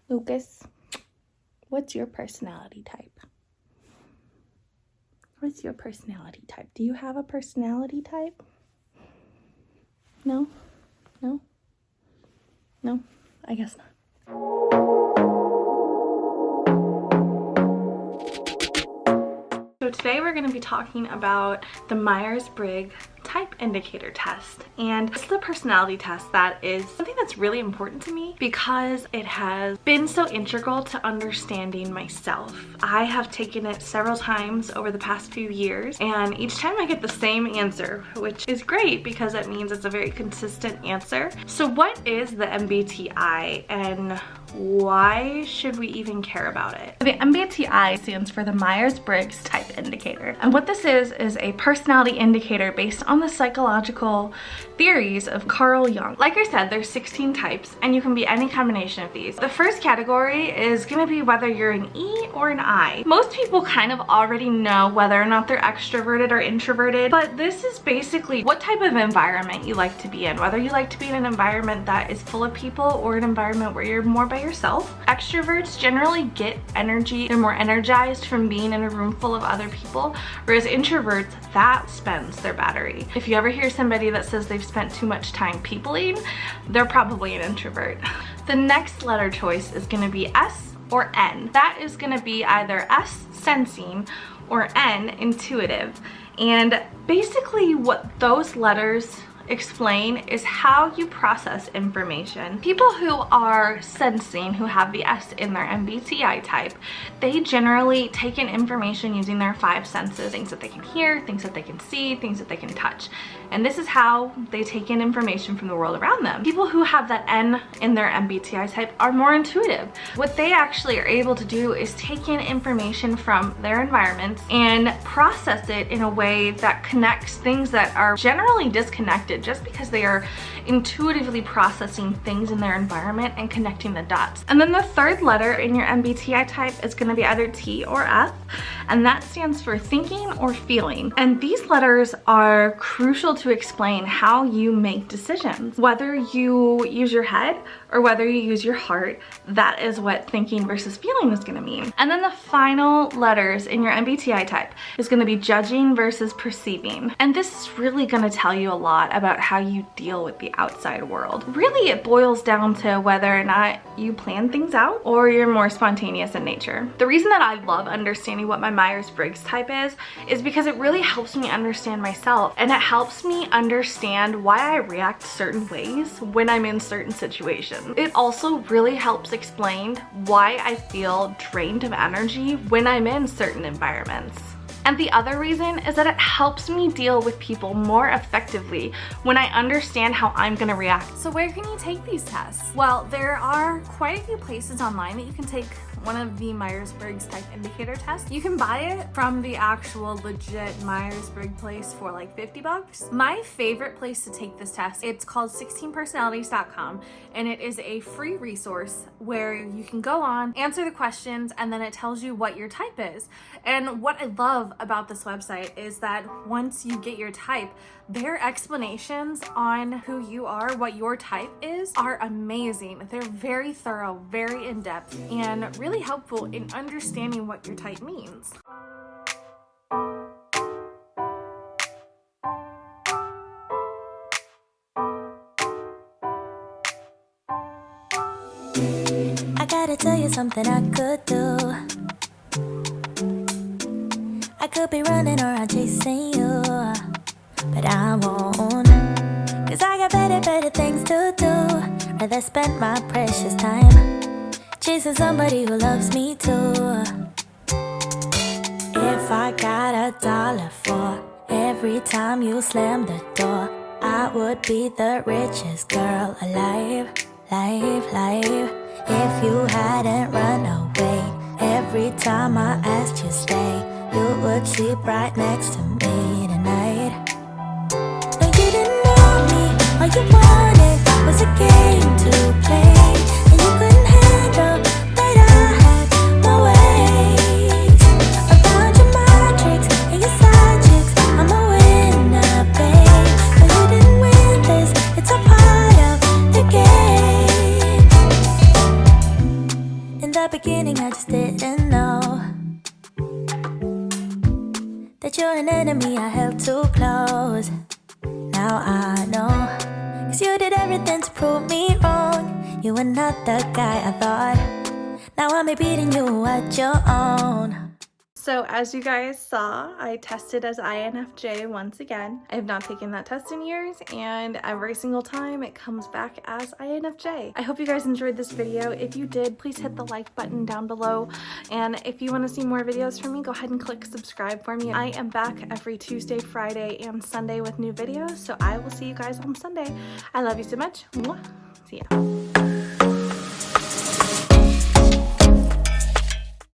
Lucas, what's your personality type? What's your personality type? Do you have a personality type? No? No? No? I guess not. So today we're going to be talking about the Myers-Briggs Type Indicator test, and it's the personality test that is something that's really important to me because it has been so integral to understanding myself. I have taken it several times over the past few years, and each time I get the same answer, which is great because it means it's a very consistent answer. So what is the MBTI and why should we even care about it? The MBTI stands for the Myers-Briggs Type Indicator, and what this is a personality indicator based on the psychological theories of Carl Jung. Like I said, there's 16 types and you can be any combination of these. The first category is going to be whether you're an E or an I. Most people kind of already know whether or not they're extroverted or introverted, but this is basically what type of environment you like to be in, whether you like to be in an environment that is full of people or an environment where you're more by yourself. Extroverts generally get energy, they're more energized from being in a room full of other people, whereas introverts, that spends their battery. If you ever hear somebody that says they've spent too much time peopling, they're probably an introvert. The next letter choice is going to be S or N. That is going to be either S, sensing, or N, intuitive. And basically what those letters explain is how you process information. People who are sensing, who have the S in their MBTI type, they generally take in information using their 5 senses, things that they can hear, things that they can see, things that they can touch. And this is how they take in information from the world around them. People who have that N in their MBTI type are more intuitive. What they actually are able to do is take in information from their environments and process it in a way that connects things that are generally disconnected just because they are intuitively processing things in their environment and connecting the dots. And then the third letter in your MBTI type is going to be either T or F, and that stands for thinking or feeling. And these letters are crucial to explain how you make decisions. Whether you use your head or whether you use your heart, that is what thinking versus feeling is going to mean. And then the final letters in your MBTI type is going to be judging versus perceiving. And this is really going to tell you a lot about how you deal with the outside world. Really, it boils down to whether or not you plan things out or you're more spontaneous in nature. The reason that I love understanding what my Myers-Briggs type is because it really helps me understand myself, and it helps me understand why I react certain ways when I'm in certain situations. It also really helps explain why I feel drained of energy when I'm in certain environments. And the other reason is that it helps me deal with people more effectively when I understand how I'm gonna react. So where can you take these tests? Well, there are quite a few places online that you can take one of the Myers-Briggs Type Indicator tests. You can buy it from the actual legit Myers-Briggs place for like $50. My favorite place to take this test, it's called 16personalities.com, and it is a free resource where you can go on, answer the questions, and then it tells you what your type is. And what I love about this website is that once you get your type, their explanations on who you are, what your type is, are amazing. They're very thorough, very in-depth, and really helpful in understanding what your type means. I gotta tell you something I could do. I could be running around chasing you, but I won't, 'cause I got better things to do. Rather spend my precious time chasing somebody who loves me too. If I got $1 for every time you slam the door, I would be the richest girl alive. If you hadn't run away every time I asked you stay, you would sleep right next to me tonight. No, you didn't know me, all you wanted was a game to play, and you couldn't handle that I had my ways. I found your matrix and your side chicks, I'm a winner, babe. No, you didn't win this, it's a part of the game. the beginning, I just didn't know that you're an enemy I held too close. Now I know, 'cause you did everything to prove me wrong. You were not the guy I thought. Now I'm beating you at your own. So as you guys saw, I tested as INFJ once again. I have not taken that test in years, and every single time it comes back as INFJ. I hope you guys enjoyed this video. If you did, please hit the like button down below. And if you want to see more videos from me, go ahead and click subscribe for me. I am back every Tuesday, Friday, and Sunday with new videos, so I will see you guys on Sunday. I love you so much. Mwah. See ya.